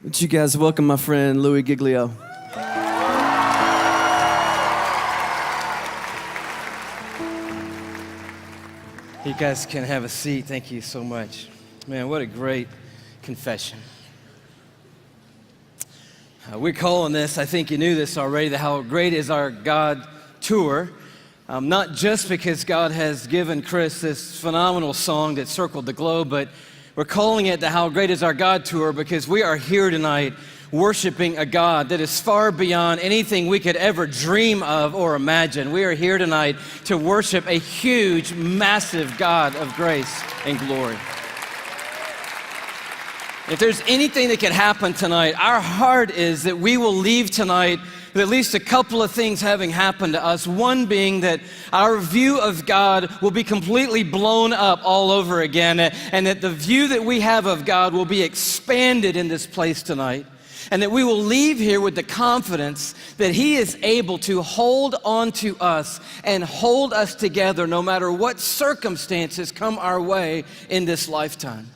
Would you guys welcome my friend Louie Giglio? You guys can have a seat. Thank you so much. Man, what a great confession. We're calling this, I think you knew this already, the How Great Is Our God Tour. Not just because God has given Chris this phenomenal song that circled the globe, but we're calling it the How Great Is Our God Tour because we are here tonight worshiping a God that is far beyond anything we could ever dream of or imagine. We are here tonight to worship a huge, massive God of grace and glory. If there's anything that can happen tonight, our heart is that we will leave tonight with at least a couple of things having happened to us. One being that our view of God will be completely blown up all over again, and that the view that we have of God will be expanded in this place tonight, and that we will leave here with the confidence that He is able to hold on to us and hold us together no matter what circumstances come our way in this lifetime.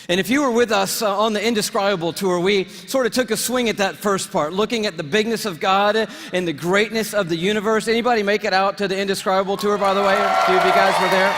And if you were with us on the Indescribable tour, we sort of took a swing at that first part, looking at the bigness of God and the greatness of the universe. Anybody make it out to the Indescribable tour, by the way? A few of you guys were there.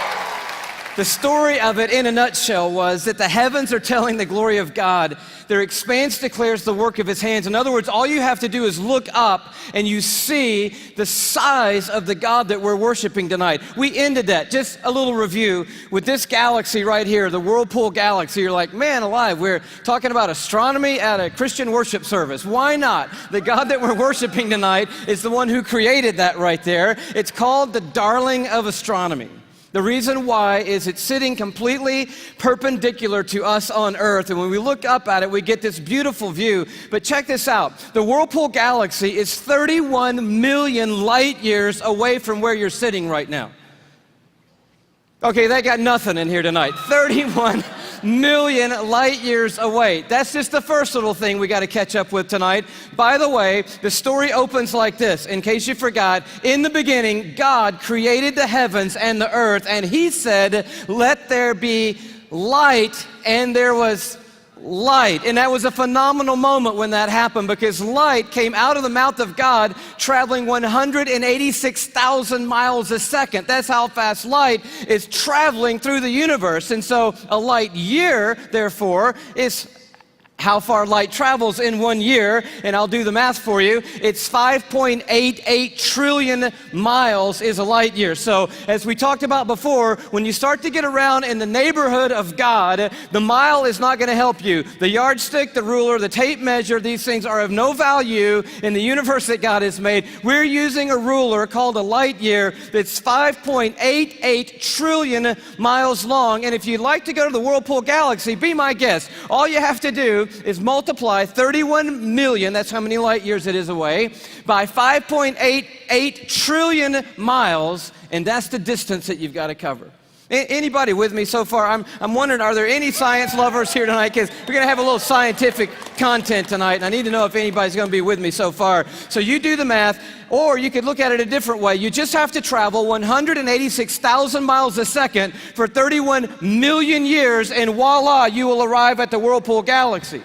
The story of it in a nutshell was that the heavens are telling the glory of God. Their expanse declares the work of His hands. In other words, all you have to do is look up and you see the size of the God that we're worshiping tonight. We ended that, just a little review, with this galaxy right here, the Whirlpool Galaxy. You're like, man alive, we're talking about astronomy at a Christian worship service. Why not? The God that we're worshiping tonight is the one who created that right there. It's called the darling of astronomy. The reason why is it's sitting completely perpendicular to us on Earth, and when we look up at it, we get this beautiful view. But check this out. The Whirlpool Galaxy is 31 million light years away from where you're sitting right now. Okay, they got nothing in here tonight. 31 million light years away. That's just the first little thing we got to catch up with tonight. By the way, the story opens like this. In case you forgot, in the beginning, God created the heavens and the earth, and He said, "Let there be light," and there was light. And that was a phenomenal moment when that happened, because light came out of the mouth of God traveling 186,000 miles a second. That's how fast light is traveling through the universe. And so a light year, therefore, is how far light travels in 1 year, and I'll do the math for you. It's 5.88 trillion miles is a light year. So as we talked about before, when you start to get around in the neighborhood of God, the mile is not going to help you. The yardstick, the ruler, the tape measure, these things are of no value in the universe that God has made. We're using a ruler called a light year that's 5.88 trillion miles long. And if you'd like to go to the Whirlpool Galaxy, be my guest. All you have to do is multiply 31 million, that's how many light years it is away, by 5.88 trillion miles, and that's the distance that you've got to cover. Anybody with me so far? I'm wondering, are there any science lovers here tonight? Because we're going to have a little scientific content tonight, and I need to know if anybody's going to be with me so far. So you do the math, or you could look at it a different way. You just have to travel 186,000 miles a second for 31 million years, and voila, you will arrive at the Whirlpool Galaxy.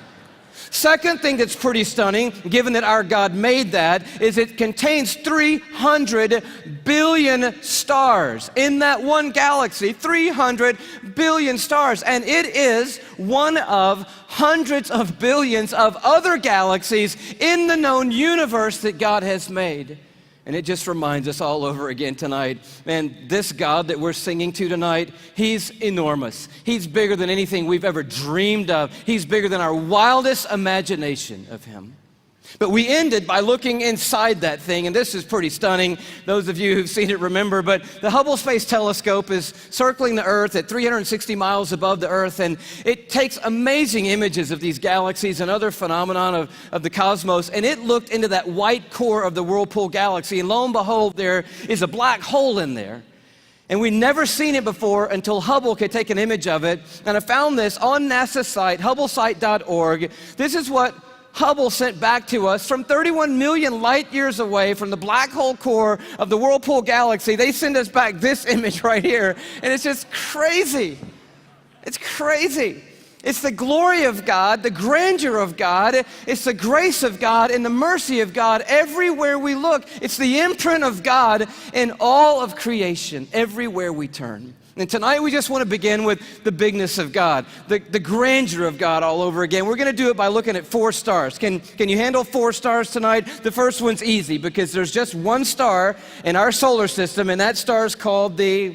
Second thing that's pretty stunning, given that our God made that, is it contains 300 billion stars. In that one galaxy, 300 billion stars. And it is one of hundreds of billions of other galaxies in the known universe that God has made. And it just reminds us all over again tonight, man, this God that we're singing to tonight, He's enormous. He's bigger than anything we've ever dreamed of. He's bigger than our wildest imagination of Him. But we ended by looking inside that thing, and this is pretty stunning. Those of you who've seen it remember, but the Hubble Space Telescope is circling the Earth at 360 miles above the Earth, and it takes amazing images of these galaxies and other phenomenon of the cosmos, and it looked into that white core of the Whirlpool Galaxy, and lo and behold, there is a black hole in there. And we'd never seen it before until Hubble could take an image of it, and I found this on NASA's site, hubblesite.org. This is what Hubble sent back to us from 31 million light years away from the black hole core of the Whirlpool Galaxy. They send us back this image right here, and it's just crazy. It's crazy. It's the glory of God, the grandeur of God. It's the grace of God and the mercy of God everywhere we look. It's the imprint of God in all of creation, everywhere we turn. And tonight we just want to begin with the bigness of God, the grandeur of God all over again. We're going to do it by looking at 4 stars. Can you handle 4 stars tonight? The first one's easy because there's just one star in our solar system, and that star is called the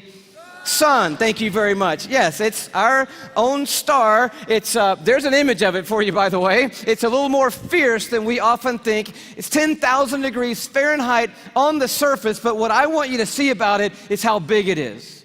sun. Thank you very much. Yes, it's our own star. It's there's an image of it for you, by the way. It's a little more fierce than we often think. It's 10,000 degrees Fahrenheit on the surface, but what I want you to see about it is how big it is.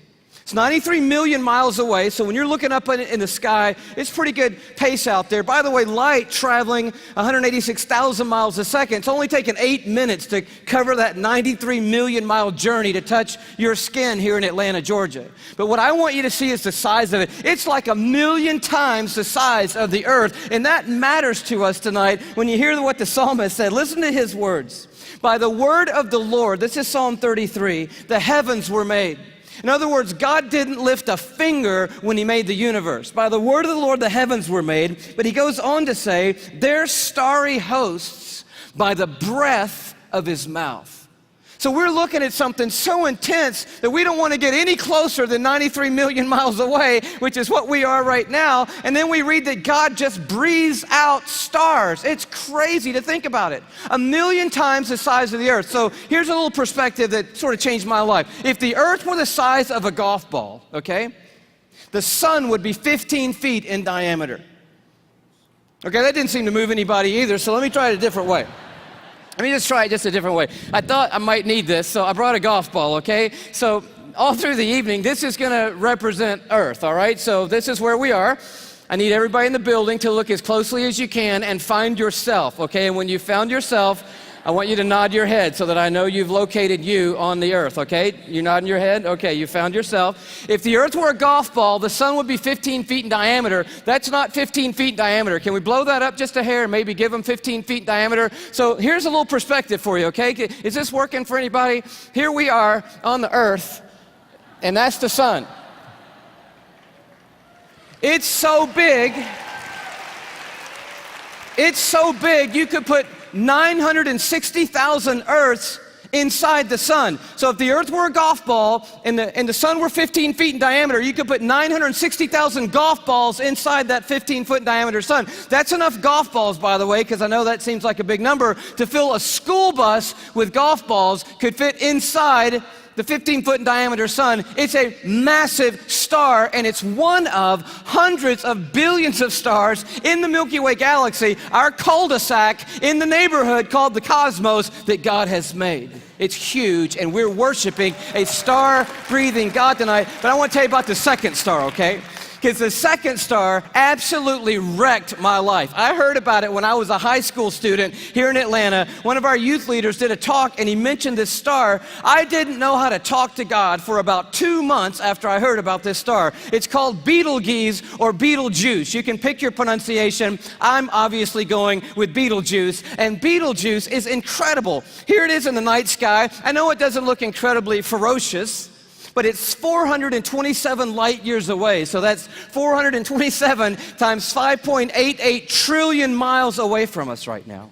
It's 93 million miles away, so when you're looking up in the sky, it's pretty good pace out there. By the way, light traveling 186,000 miles a second. It's only taken 8 minutes to cover that 93 million mile journey to touch your skin here in Atlanta, Georgia. But what I want you to see is the size of it. It's like 1,000,000 times the size of the earth, and that matters to us tonight when you hear what the psalmist said. Listen to his words. By the word of the Lord, this is Psalm 33, the heavens were made. In other words, God didn't lift a finger when he made the universe. By the word of the Lord, the heavens were made. But he goes on to say, their starry hosts by the breath of his mouth. So we're looking at something so intense that we don't want to get any closer than 93 million miles away, which is what we are right now. And then we read that God just breathes out stars. It's crazy to think about it. 1,000,000 times the size of the earth. So here's a little perspective that sort of changed my life. If the earth were the size of a golf ball, okay, the sun would be 15 feet in diameter. Okay, that didn't seem to move anybody either, so let me try it a different way. Let me just try it just a different way. I thought I might need this, so I brought a golf ball, okay? So all through the evening, this is gonna represent Earth, all right? So this is where we are. I need everybody in the building to look as closely as you can and find yourself, okay? And when you found yourself, I want you to nod your head so that I know you've located you on the earth, okay? You nodding your head? Okay, you found yourself. If the earth were a golf ball, the sun would be 15 feet in diameter. That's not 15 feet in diameter. Can we blow that up just a hair and maybe give them 15 feet in diameter? So here's a little perspective for you, okay? Is this working for anybody? Here we are on the earth, and that's the sun. It's so big. It's so big you could put 960,000 Earths inside the sun. So if the earth were a golf ball and the sun were 15 feet in diameter, you could put 960,000 golf balls inside that 15-foot diameter sun. That's enough golf balls, by the way, because I know that seems like a big number, to fill a school bus with golf balls could fit inside the 15-foot in diameter sun. It's a massive star, and it's one of hundreds of billions of stars in the Milky Way galaxy, our cul-de-sac in the neighborhood called the cosmos that God has made. It's huge, and we're worshiping a star-breathing God tonight. But I want to tell you about the second star, okay? Because the second star absolutely wrecked my life. I heard about it when I was a high school student here in Atlanta. One of our youth leaders did a talk, and he mentioned this star. I didn't know how to talk to God for about 2 months after I heard about this star. It's called Betelgeuse or Betelgeuse. You can pick your pronunciation. I'm obviously going with Betelgeuse, and Betelgeuse is incredible. Here it is in the night sky. I know it doesn't look incredibly ferocious, but it's 427 light years away. So that's 427 times 5.88 trillion miles away from us right now.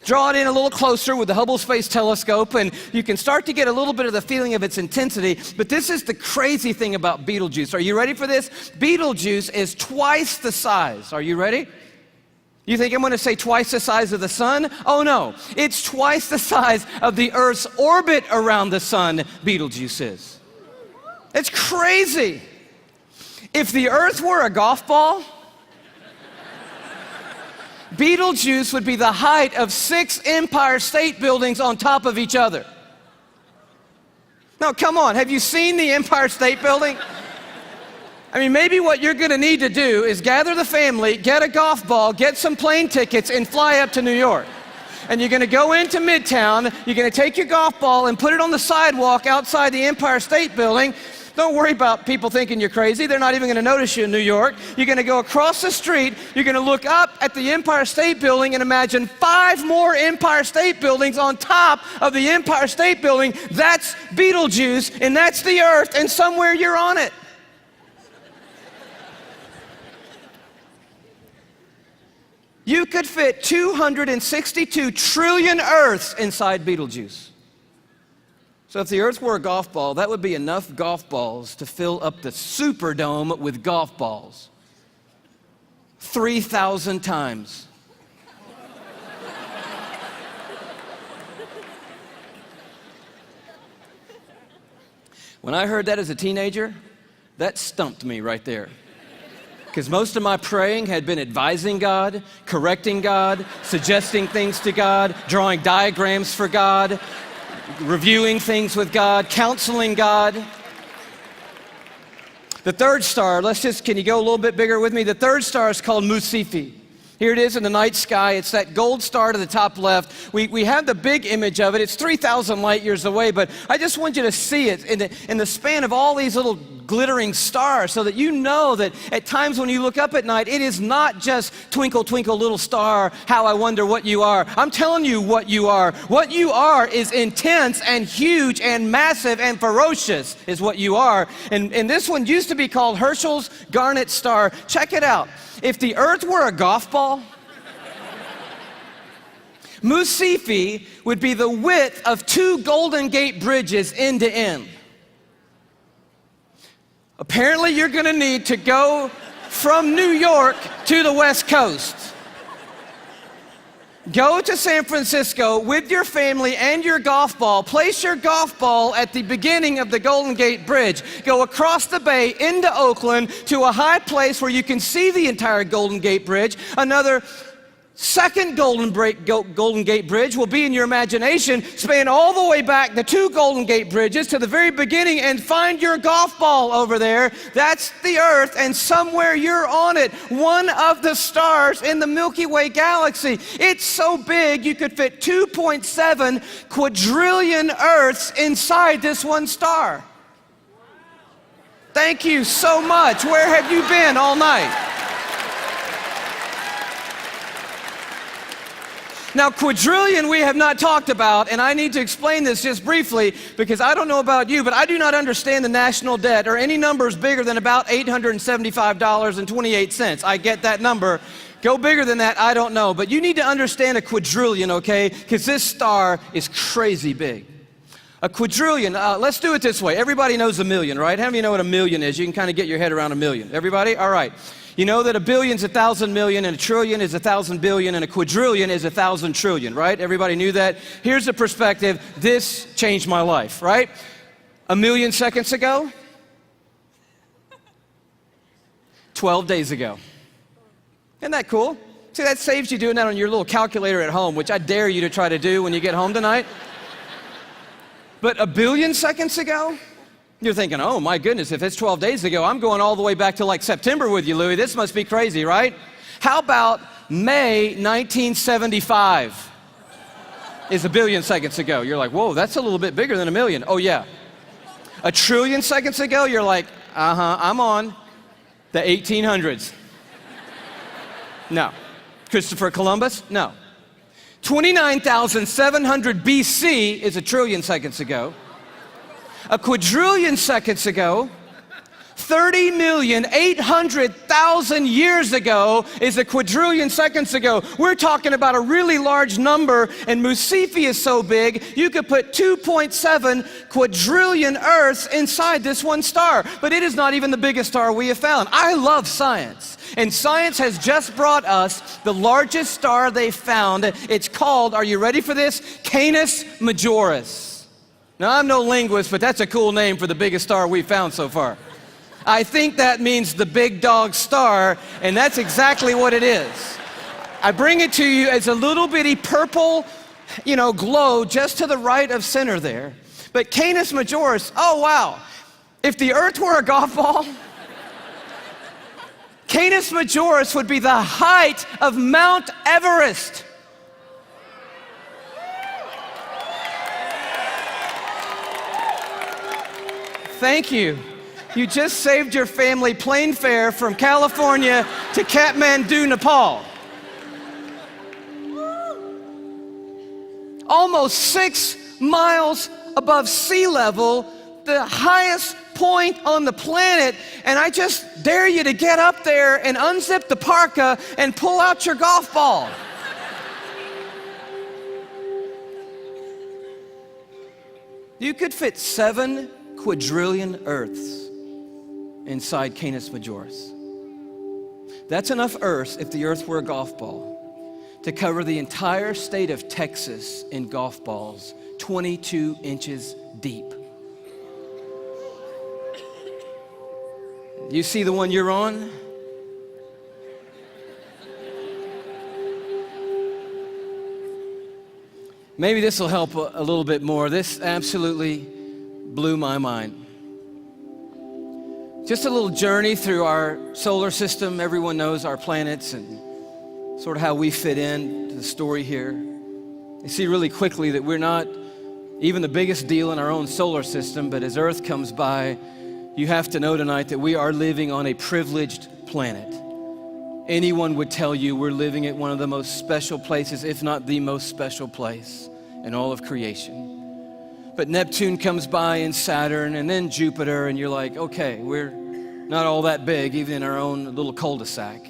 Draw it in a little closer with the Hubble Space Telescope, and you can start to get a little bit of the feeling of its intensity. But this is the crazy thing about Betelgeuse. Are you ready for this? Betelgeuse is twice the size. Are you ready? You think I'm going to say twice the size of the sun? Oh no, it's twice the size of the Earth's orbit around the sun, Betelgeuse is. It's crazy. If the earth were a golf ball, Betelgeuse would be the height of 6 Empire State Buildings on top of each other. No, come on, have you seen the Empire State Building? I mean, maybe what you're gonna need to do is gather the family, get a golf ball, get some plane tickets, and fly up to New York. And you're gonna go into Midtown, you're gonna take your golf ball and put it on the sidewalk outside the Empire State Building. Don't worry about people thinking you're crazy. They're not even going to notice you in New York. You're going to go across the street. You're going to look up at the Empire State Building and imagine 5 more Empire State Buildings on top of the Empire State Building. That's Betelgeuse, and that's the Earth, and somewhere you're on it. You could fit 262 trillion Earths inside Betelgeuse. So if the Earth were a golf ball, that would be enough golf balls to fill up the Superdome with golf balls. 3,000 times. When I heard that as a teenager, that stumped me right there. Because most of my praying had been advising God, correcting God, suggesting things to God, drawing diagrams for God, reviewing things with God, counseling God. The third star, can you go a little bit bigger with me? The third star is called Musifi. Here it is in the night sky. It's that gold star to the top left. We have the big image of it. It's 3,000 light years away, but I just want you to see it in the span of all these little glittering stars so that you know that at times when you look up at night, it is not just twinkle, twinkle, little star, how I wonder what you are. I'm telling you what you are. What you are is intense and huge and massive and ferocious is what you are. And this one used to be called Herschel's Garnet Star. Check it out. If the Earth were a golf ball, Musifi would be the width of 2 Golden Gate bridges end to end. Apparently, you're going to need to go from New York to the West Coast. Go to San Francisco with your family and your golf ball. Place your golf ball at the beginning of the Golden Gate Bridge. Go across the bay into Oakland to a high place where you can see the entire Golden Gate Bridge. Another second Golden Gate Bridge will be in your imagination. Span all the way back the 2 Golden Gate Bridges to the very beginning and find your golf ball over there. That's the Earth, and somewhere you're on it. One of the stars in the Milky Way galaxy. It's so big you could fit 2.7 quadrillion Earths inside this one star. Thank you so much. Where have you been all night? Now, quadrillion we have not talked about, and I need to explain this just briefly because I don't know about you, but I do not understand the national debt or any numbers bigger than about $875.28. I get that number. Go bigger than that, I don't know. But you need to understand a quadrillion, okay? Because this star is crazy big. A quadrillion, let's do it this way. Everybody knows a million, right? How many of you know what a million is? You can kind of get your head around a million. Everybody? All right. You know that a billion's 1,000 million, and a trillion is 1,000 billion, and a quadrillion is 1,000 trillion, right? Everybody knew that? Here's the perspective. This changed my life, right? A million seconds ago, 12 days ago. Isn't that cool? See, that saves you doing that on your little calculator at home, which I dare you to try to do when you get home tonight. But a billion seconds ago, you're thinking, oh my goodness, if it's 12 days ago, I'm going all the way back to like September with you, Louie. This must be crazy, right? How about May 1975 is a billion seconds ago? You're like, whoa, that's a little bit bigger than a million. Oh yeah. A trillion seconds ago, you're like, I'm on the 1800s. No. Christopher Columbus? No. 29,700 BC is a trillion seconds ago. A quadrillion seconds ago, 30,800,000 years ago is a quadrillion seconds ago. We're talking about a really large number, and Musifi is so big, you could put 2.7 quadrillion Earths inside this one star. But it is not even the biggest star we have found. I love science, and science has just brought us the largest star they found. It's called, are you ready for this? Canis Majoris. Now, I'm no linguist, but that's a cool name for the biggest star we've found so far. I think that means the big dog star, and that's exactly what it is. I bring it to you as a little bitty purple, glow just to the right of center there. But Canis Majoris, oh wow. If the Earth were a golf ball, Canis Majoris would be the height of Mount Everest. Thank you. You just saved your family plane fare from California to Kathmandu, Nepal. Almost 6 miles above sea level, the highest point on the planet, and I just dare you to get up there and unzip the parka and pull out your golf ball. You could fit 7 quadrillion Earths inside Canis Majoris. That's enough Earths, if the Earth were a golf ball, to cover the entire state of Texas in golf balls, 22 inches deep. You see the one you're on? Maybe this will help a little bit more. This absolutely blew my mind. Just a little journey through our solar system. Everyone knows our planets and sort of how we fit in to the story here. You see really quickly that we're not even the biggest deal in our own solar system, but as Earth comes by, you have to know tonight that we are living on a privileged planet. Anyone would tell you we're living at one of the most special places, if not the most special place in all of creation. But Neptune comes by and Saturn and then Jupiter, and you're like, okay, we're not all that big, even in our own little cul-de-sac.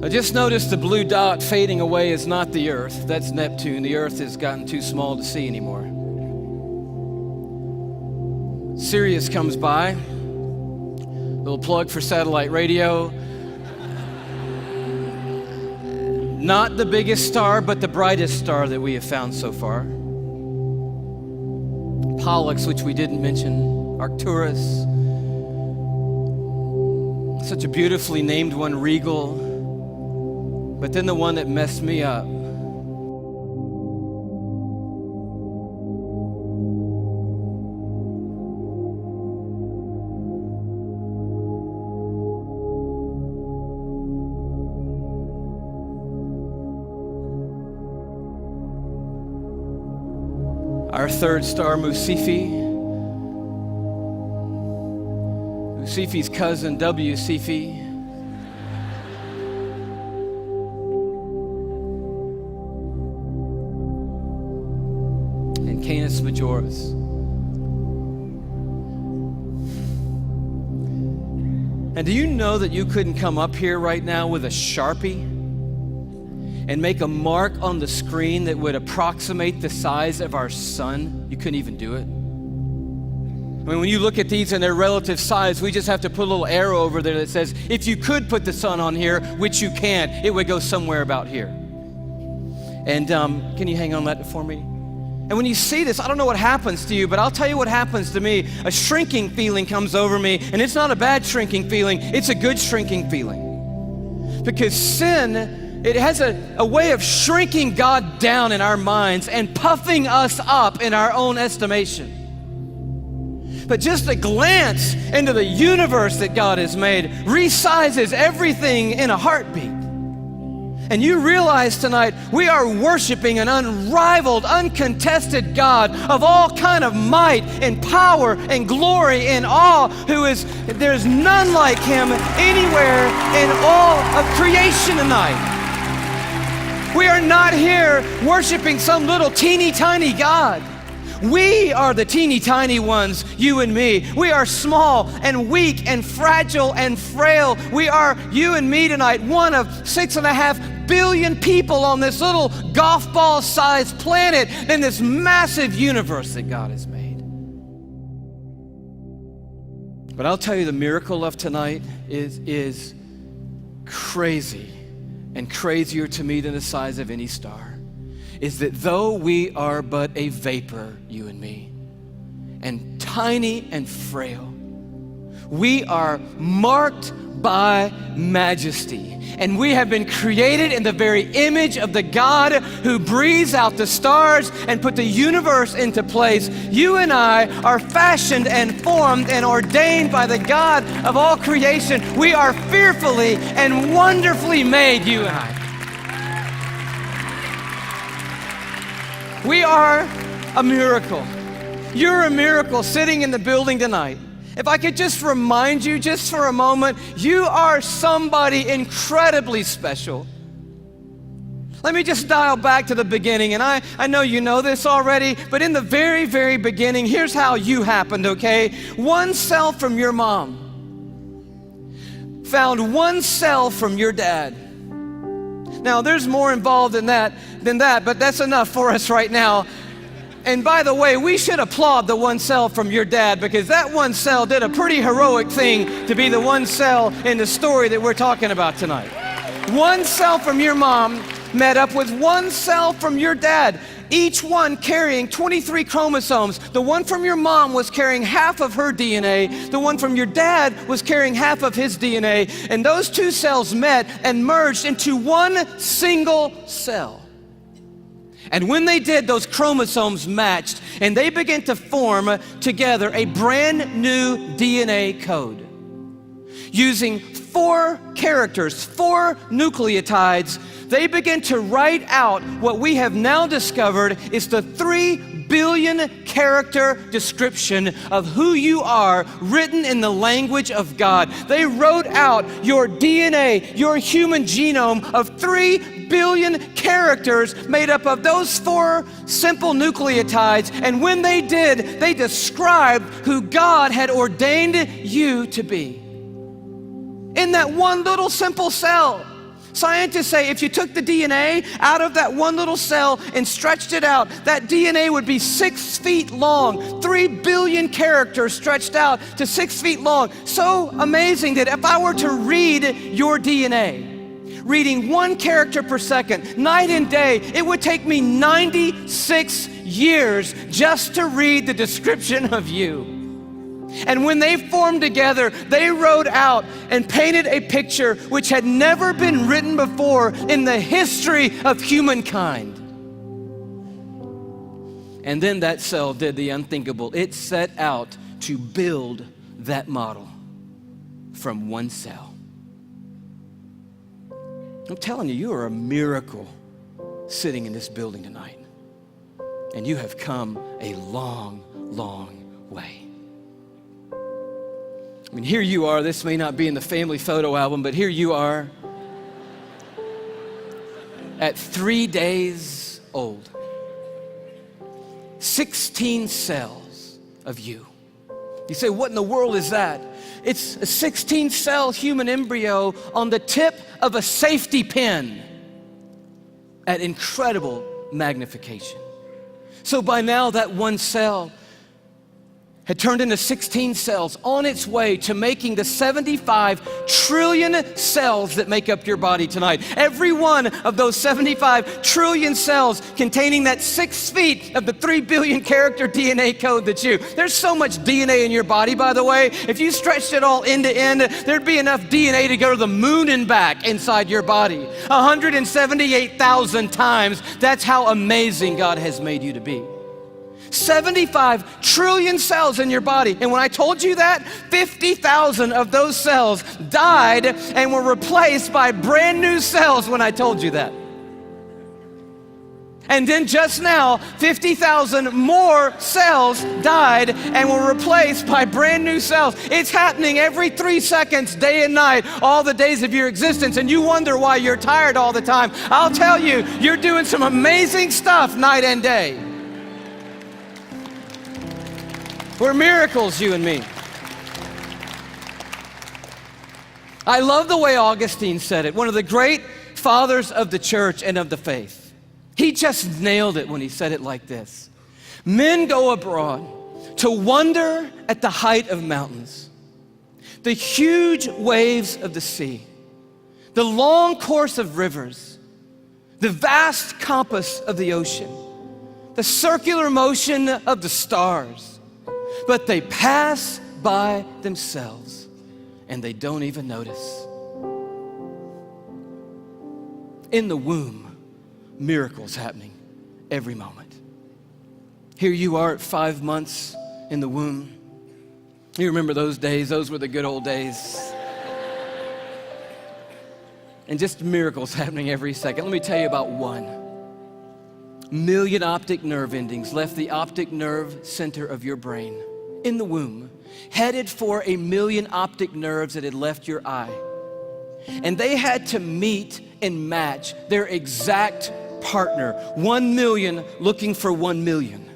I just noticed the blue dot fading away is not the Earth. That's Neptune. The Earth has gotten too small to see anymore. Sirius comes by. Little plug for satellite radio. Not the biggest star, but the brightest star that we have found so far. Pollux, which we didn't mention. Arcturus. Such a beautifully named one, Regal. But then the one that messed me up. Our third star, Musifi. Musifi's cousin, W. Cephei. And Canis Majoris. And do you know that you couldn't come up here right now with a Sharpie and make a mark on the screen that would approximate the size of our sun? You couldn't even do it. I mean, when you look at these and their relative size, we just have to put a little arrow over there that says, if you could put the sun on here, which you can't, it would go somewhere about here. And can you hang on that for me? And when you see this, I don't know what happens to you, but I'll tell you what happens to me. A shrinking feeling comes over me, and it's not a bad shrinking feeling, it's a good shrinking feeling. Because sin, it has a way of shrinking God down in our minds and puffing us up in our own estimation. But just a glance into the universe that God has made resizes everything in a heartbeat. And you realize tonight we are worshiping an unrivaled, uncontested God of all kind of might and power and glory and awe, there's none like him anywhere in all of creation tonight. We are not here worshiping some little teeny tiny God. We are the teeny tiny ones, you and me. We are small and weak and fragile and frail. We are, you and me tonight, one of 6.5 billion people on this little golf ball sized planet in this massive universe that God has made. But I'll tell you, the miracle of tonight is crazy. And crazier to me than the size of any star, is that though we are but a vapor, you and me, and tiny and frail, we are marked by majesty. And we have been created in the very image of the God who breathes out the stars and put the universe into place. You and I are fashioned and formed and ordained by the God of all creation. We are fearfully and wonderfully made, you and I. We are a miracle. You're a miracle sitting in the building tonight. If I could just remind you just for a moment, you are somebody incredibly special. Let me just dial back to the beginning, and I know you know this already, but in the very, very beginning, here's how you happened, okay? One cell from your mom found one cell from your dad. Now, there's more involved in that than that, but that's enough for us right now. And by the way, we should applaud the one cell from your dad, because that one cell did a pretty heroic thing to be the one cell in the story that we're talking about tonight. One cell from your mom met up with one cell from your dad, each one carrying 23 chromosomes. The one from your mom was carrying half of her DNA. The one from your dad was carrying half of his DNA. And those two cells met and merged into one single cell. And when they did, those chromosomes matched, and they began to form together a brand new DNA code. Using 4 characters, 4 nucleotides, they begin to write out what we have now discovered is the 3 billion character description of who you are, written in the language of God. They wrote out your DNA, your human genome of 3 billion characters made up of those 4 simple nucleotides. And when they did, they described who God had ordained you to be. In that one little simple cell. Scientists say if you took the DNA out of that one little cell and stretched it out, that DNA would be 6 feet long, 3 billion characters stretched out to 6 feet long. So amazing that if I were to read your DNA, reading 1 character per second, night and day, it would take me 96 years just to read the description of you. And when they formed together, they wrote out and painted a picture which had never been written before in the history of humankind. And then that cell did the unthinkable. It set out to build that model from one cell. I'm telling you, you are a miracle sitting in this building tonight. And you have come a long, long way. I mean, here you are. This may not be in the family photo album, but here you are at 3 days old. 16 cells of you. You say, what in the world is that? It's a 16-cell human embryo on the tip of a safety pin at incredible magnification. So by now, that one cell had turned into 16 cells on its way to making the 75 trillion cells that make up your body tonight. Every one of those 75 trillion cells containing that 6 feet of the 3 billion character DNA code that's you. There's so much DNA in your body, by the way. If you stretched it all end to end, there'd be enough DNA to go to the moon and back inside your body. 178,000 times. That's how amazing God has made you to be. 75 trillion cells in your body. And when I told you that, 50,000 of those cells died and were replaced by brand new cells when I told you that. And then just now, 50,000 more cells died and were replaced by brand new cells. It's happening every 3 seconds, day and night, all the days of your existence. And you wonder why you're tired all the time. I'll tell you, you're doing some amazing stuff night and day. We're miracles, you and me. I love the way Augustine said it, one of the great fathers of the church and of the faith. He just nailed it when he said it like this. Men go abroad to wonder at the height of mountains, the huge waves of the sea, the long course of rivers, the vast compass of the ocean, the circular motion of the stars. But they pass by themselves and they don't even notice. In the womb, miracles happening every moment. Here you are at 5 months in the womb. You remember those days? Those were the good old days. And just miracles happening every second. Let me tell you about one. 1 million optic nerve endings left the optic nerve center of your brain in the womb, headed for 1 million optic nerves that had left your eye. And they had to meet and match their exact partner, 1 million looking for 1 million.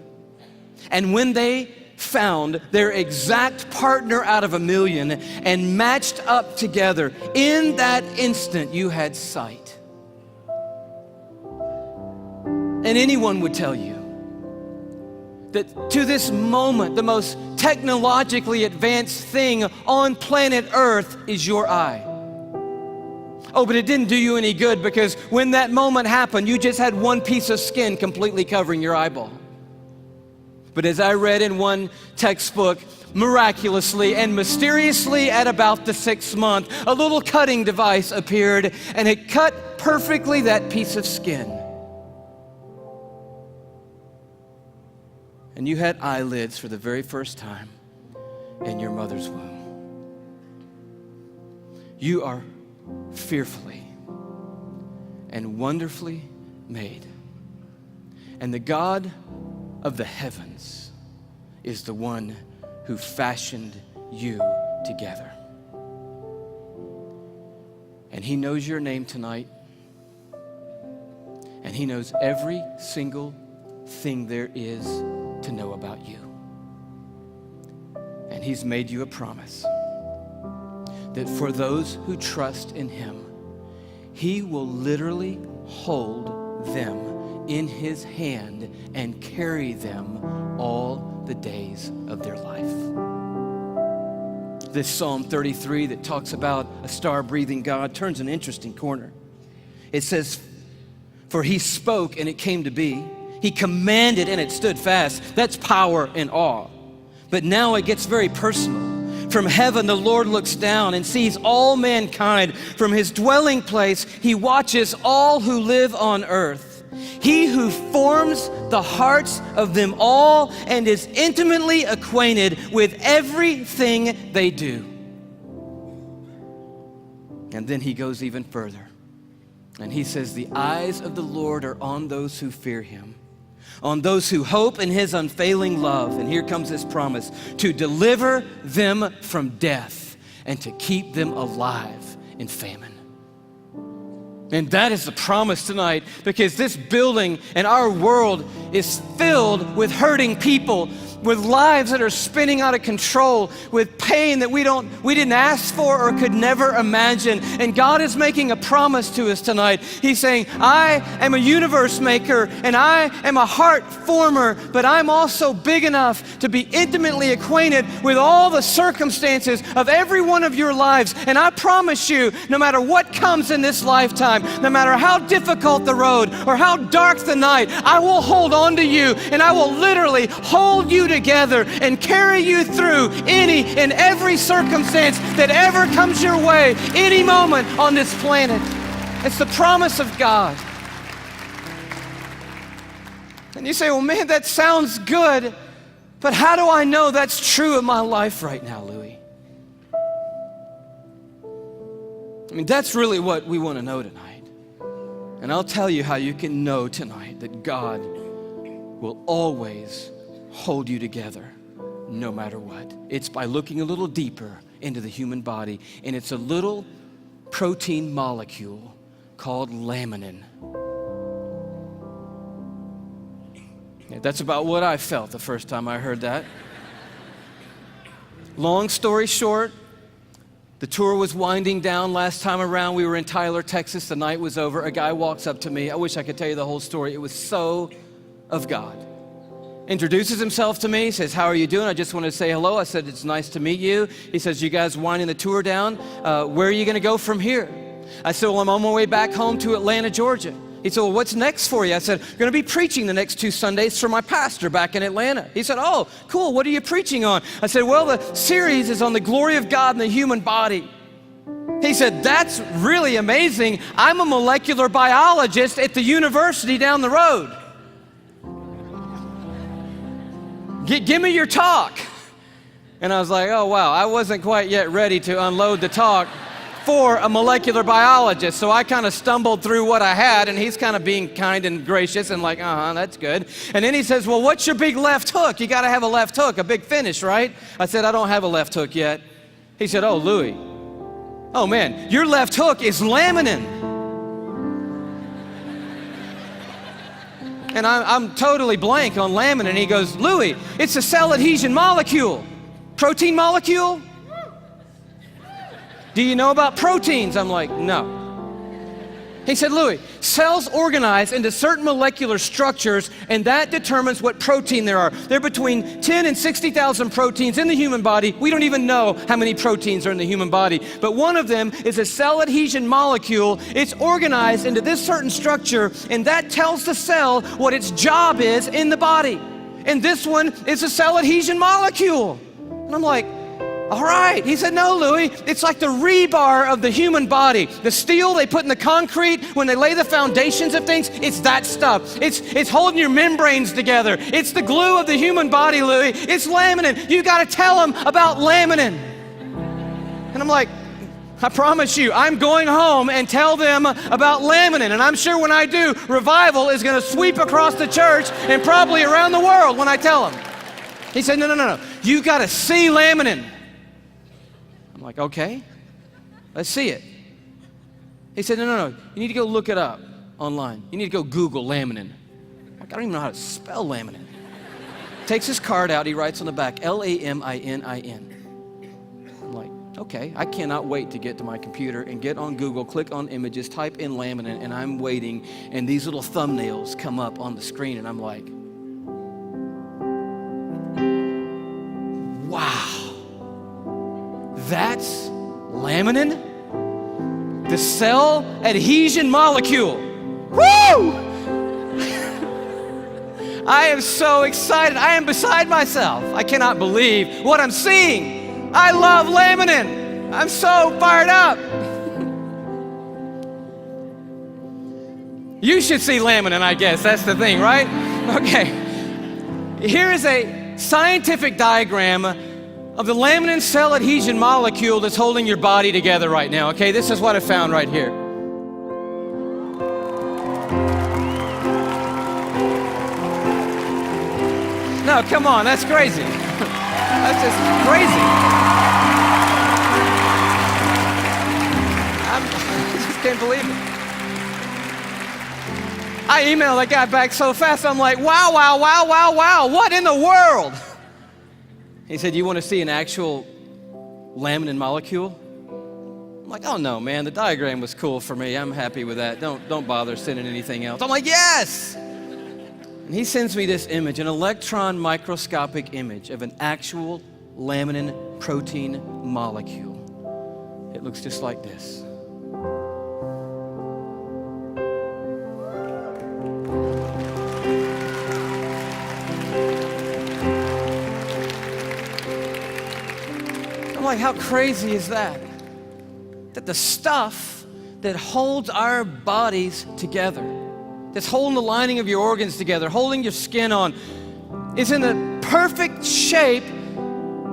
And when they found their exact partner out of 1 million and matched up together, in that instant you had sight. And anyone would tell you that to this moment, the most technologically advanced thing on planet Earth is your eye. Oh, but it didn't do you any good, because when that moment happened, you just had one piece of skin completely covering your eyeball. But as I read in one textbook, miraculously and mysteriously at about the 6th month, a little cutting device appeared, and it cut perfectly that piece of skin. And you had eyelids for the very first time in your mother's womb. You are fearfully and wonderfully made. And the God of the heavens is the one who fashioned you together. And He knows your name tonight. And He knows every single thing there is to know about you. And He's made you a promise that for those who trust in Him, He will literally hold them in His hand and carry them all the days of their life. This Psalm 33 that talks about a star-breathing God turns an interesting corner. It says, "For He spoke and it came to be. He commanded and it stood fast." That's power and awe. But now it gets very personal. From heaven, the Lord looks down and sees all mankind. From His dwelling place, He watches all who live on earth. He who forms the hearts of them all and is intimately acquainted with everything they do. And then He goes even further. And He says, "The eyes of the Lord are on those who fear Him, on those who hope in His unfailing love." And here comes this promise: to deliver them from death and to keep them alive in famine. And that is the promise tonight, because this building and our world is filled with hurting people, with lives that are spinning out of control, with pain that we didn't ask for or could never imagine. And God is making a promise to us tonight. He's saying, "I am a universe maker and I am a heart former, but I'm also big enough to be intimately acquainted with all the circumstances of every one of your lives. And I promise you, no matter what comes in this lifetime, no matter how difficult the road or how dark the night, I will hold on to you, and I will literally hold you together and carry you through any and every circumstance that ever comes your way, any moment on this planet." It's the promise of God. And you say, "Well, man, that sounds good, but how do I know that's true of my life right now, Louie?" I mean, that's really what we want to know tonight. And I'll tell you how you can know tonight that God will always hold you together no matter what. It's by looking a little deeper into the human body, and it's a little protein molecule called laminin. Yeah, that's about what I felt the first time I heard that. Long story short, the tour was winding down last time around. We were in Tyler, Texas. The night was over. A guy walks up to me. I wish I could tell you the whole story. It was so of God. Introduces himself to me, says, "How are you doing? I just wanted to say hello." I said, "It's nice to meet you." He says, "You guys winding the tour down? Where are you going to go from here?" I said, "Well, I'm on my way back home to Atlanta, Georgia." He said, "Well, what's next for you?" I said, "I'm going to be preaching the next 2 Sundays for my pastor back in Atlanta." He said, "Oh, cool. What are you preaching on?" I said, "Well, the series is on the glory of God in the human body." He said, "That's really amazing. I'm a molecular biologist at the university down the road. Give me your talk." And I was like, oh, wow, I wasn't quite yet ready to unload the talk for a molecular biologist. So I kind of stumbled through what I had, and he's kind of being kind and gracious and like, that's good. And then he says, "Well, what's your big left hook? You got to have a left hook, a big finish, right?" I said, "I don't have a left hook yet." He said, "Oh, Louie, oh man, your left hook is laminin. And I'm totally blank on laminin. He goes, Louie, it's a cell adhesion molecule. Protein molecule? Do you know about proteins? I'm like, no. He said, Louie, cells organize into certain molecular structures, and that determines what protein there are. There are between 10 and 60,000 proteins in the human body. We don't even know how many proteins are in the human body, but one of them is a cell adhesion molecule. It's organized into this certain structure, and that tells the cell what its job is in the body. And this one is a cell adhesion molecule. And I'm like, all right. He said, no, Louie, it's like the rebar of the human body. The steel they put in the concrete when they lay the foundations of things, it's that stuff. It's holding your membranes together. It's the glue of the human body, Louie. It's laminin. You got to tell them about laminin. And I'm like, I promise you, I'm going home and tell them about laminin. And I'm sure when I do, revival is going to sweep across the church and probably around the world when I tell them. He said, no. You got to see laminin. I'm like, okay, let's see it. He said, no. You need to go look it up online. You need to go Google laminin. I'm like, I don't even know how to spell laminin. Takes his card out. He writes on the back, Laminin. I'm like, okay, I cannot wait to get to my computer and get on Google, click on images, type in laminin, and I'm waiting, and these little thumbnails come up on the screen, and I'm like, wow, that's laminin? The cell adhesion molecule. Woo! I am so excited. I am beside myself. I cannot believe what I'm seeing. I love laminin. I'm so fired up. You should see laminin, I guess. That's the thing, right? Okay. Here is a scientific diagram of the laminin cell adhesion molecule that's holding your body together right now, okay? This is what I found right here. No, come on, that's crazy. That's just crazy. I just can't believe it. I emailed that guy back so fast, I'm like, wow, what in the world? He said, you want to see an actual laminin molecule? I'm like, oh no, man, the diagram was cool for me. I'm happy with that. Don't bother sending anything else. I'm like, yes! And he sends me this image, an electron microscopic image of an actual laminin protein molecule. It looks just like this. Like, how crazy is that? That the stuff that holds our bodies together, that's holding the lining of your organs together, holding your skin on, is in the perfect shape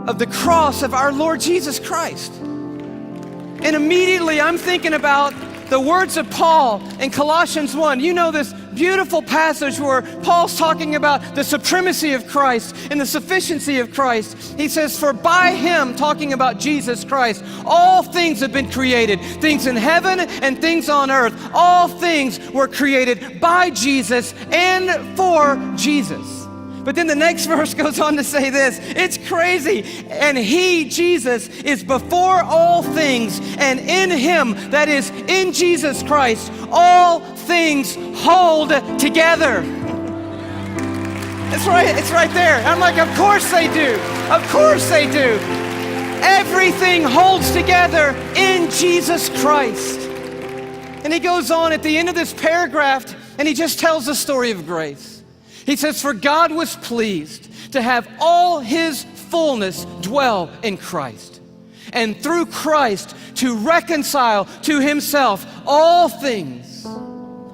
of the cross of our Lord Jesus Christ. And immediately I'm thinking about the words of Paul in Colossians 1. You know this beautiful passage where Paul's talking about the supremacy of Christ and the sufficiency of Christ. He says, for by him, talking about Jesus Christ, all things have been created, things in heaven and things on earth. All things were created by Jesus and for Jesus. But then the next verse goes on to say this, it's crazy. And he, Jesus, is before all things, and in him, that is in Jesus Christ, all things hold together. It's right there. I'm like, of course they do. Of course they do. Everything holds together in Jesus Christ. And he goes on at the end of this paragraph, and he just tells the story of grace. He says, for God was pleased to have all his fullness dwell in Christ, and through Christ to reconcile to himself all things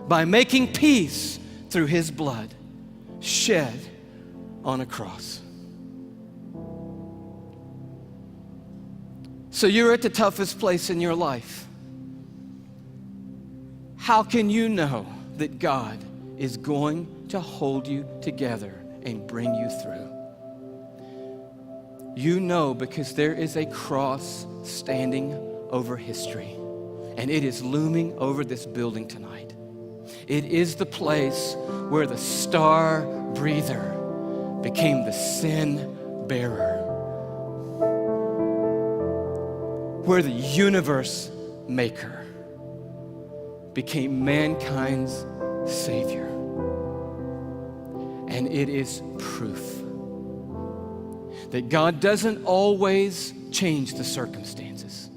by making peace through his blood shed on a cross. So you're at the toughest place in your life. How can you know that God is going to hold you together and bring you through? You know, because there is a cross standing over history, and it is looming over this building tonight. It is the place where the star breather became the sin bearer, where the universe maker became mankind's savior. And it is proof that God doesn't always change the circumstances.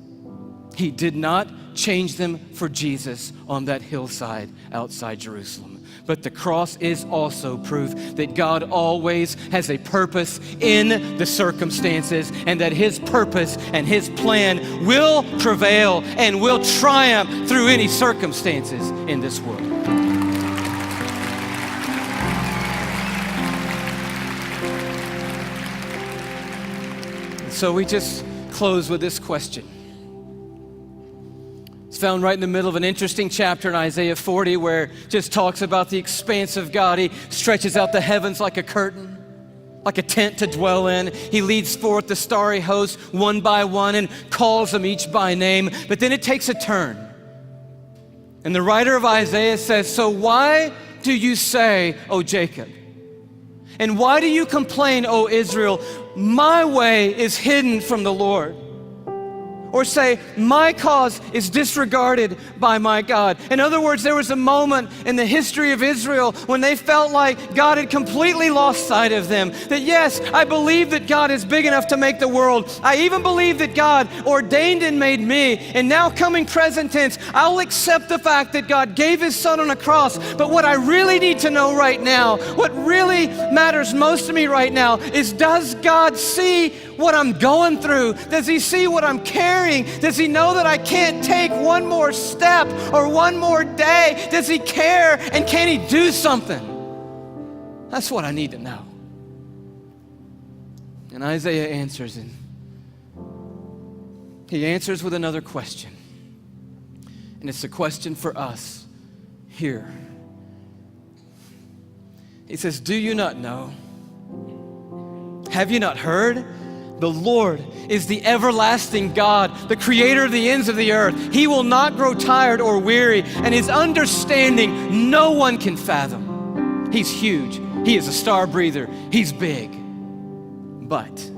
He did not change them for Jesus on that hillside outside Jerusalem. But the cross is also proof that God always has a purpose in the circumstances, and that His purpose and His plan will prevail and will triumph through any circumstances in this world. So we just close with this question. It's found right in the middle of an interesting chapter in Isaiah 40 where it just talks about the expanse of God. He stretches out the heavens like a curtain, like a tent to dwell in. He leads forth the starry host one by one and calls them each by name. But then it takes a turn. And the writer of Isaiah says, "So why do you say, O Jacob? And why do you complain, O Israel? My way is hidden from the Lord." Or say, "My cause is disregarded by my God." In other words, there was a moment in the history of Israel when they felt like God had completely lost sight of them. That yes, I believe that God is big enough to make the world. I even believe that God ordained and made me. And now coming present tense, I'll accept the fact that God gave His Son on a cross. But what I really need to know right now, what really matters most to me right now is, does God see what I'm going through? Does He see what I'm carrying? Does He know that I can't take one more step or one more day? Does He care, and can He do something? That's what I need to know. And Isaiah answers, and he answers with another question. And it's a question for us here. He says, "Do you not know? Have you not heard? The Lord is the everlasting God, the creator of the ends of the earth. He will not grow tired or weary, and His understanding no one can fathom." He's huge. He is a star breather. He's big. But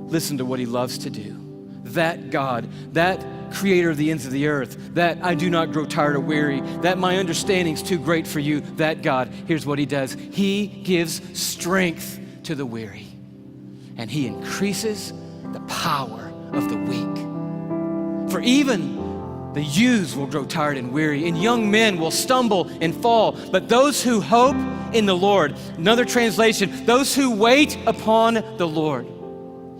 listen to what He loves to do. That God, that creator of the ends of the earth, that I do not grow tired or weary, that my understanding's too great for you, that God, here's what He does. He gives strength to the weary, and He increases the power of the weak. For even the youths will grow tired and weary, and young men will stumble and fall. But those who hope in the Lord, another translation, those who wait upon the Lord.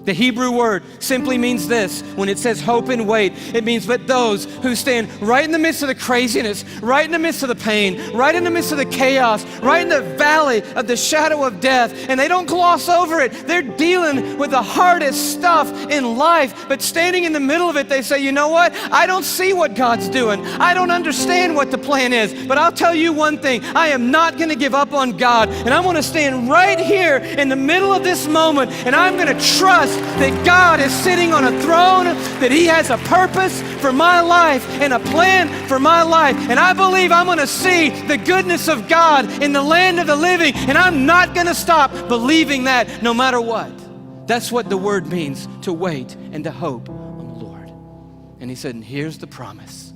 The Hebrew word simply means this. When it says hope and wait, it means that those who stand right in the midst of the craziness, right in the midst of the pain, right in the midst of the chaos, right in the valley of the shadow of death, and they don't gloss over it. They're dealing with the hardest stuff in life, but standing in the middle of it, they say, "You know what? I don't see what God's doing. I don't understand what the plan is, but I'll tell you one thing. I am not going to give up on God, and I'm going to stand right here in the middle of this moment, and I'm going to trust that God is sitting on a throne, that He has a purpose for my life and a plan for my life. And I believe I'm going to see the goodness of God in the land of the living, and I'm not going to stop believing that no matter what." That's what the word means, to wait and to hope on the Lord. And He said, and here's the promise.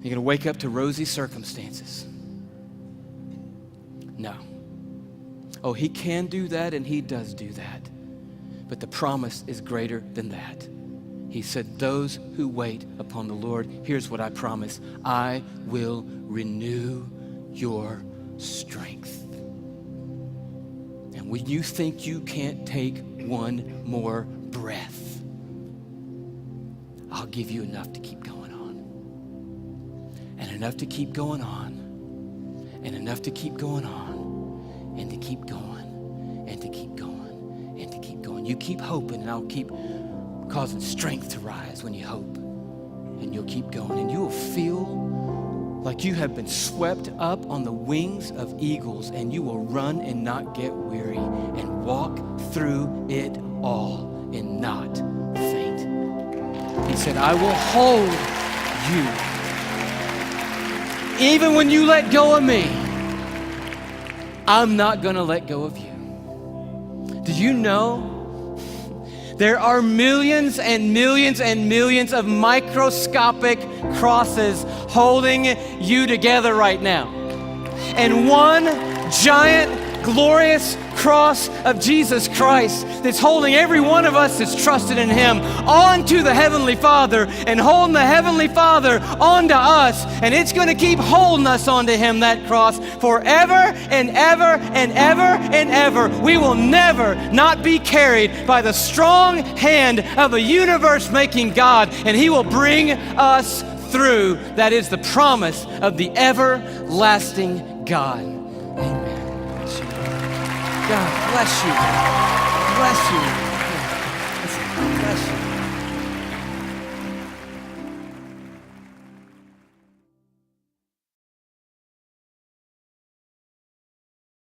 You're going to wake up to rosy circumstances? No. Oh, He can do that, and He does do that. But the promise is greater than that. He said, those who wait upon the Lord, here's what I promise: I will renew your strength. And when you think you can't take one more breath, I'll give you enough to keep going on. And enough to keep going on. And enough to keep going on. And to keep going, and to keep going, and to keep going. You keep hoping, and I'll keep causing strength to rise when you hope. And you'll keep going, and you will feel like you have been swept up on the wings of eagles, and you will run and not get weary, and walk through it all and not faint He said, I will hold you. Even when you let go of me, I'm not going to let go of you. Did you know there are millions and millions and millions of microscopic crosses holding you together right now? And one giant, glorious cross of Jesus Christ that's holding every one of us that's trusted in Him onto the Heavenly Father and holding the Heavenly Father onto us. And it's going to keep holding us onto Him, that cross, forever and ever and ever and ever. We will never not be carried by the strong hand of a universe-making God, and He will bring us through. That is the promise of the everlasting God. Amen. God bless you. Bless you. Bless you.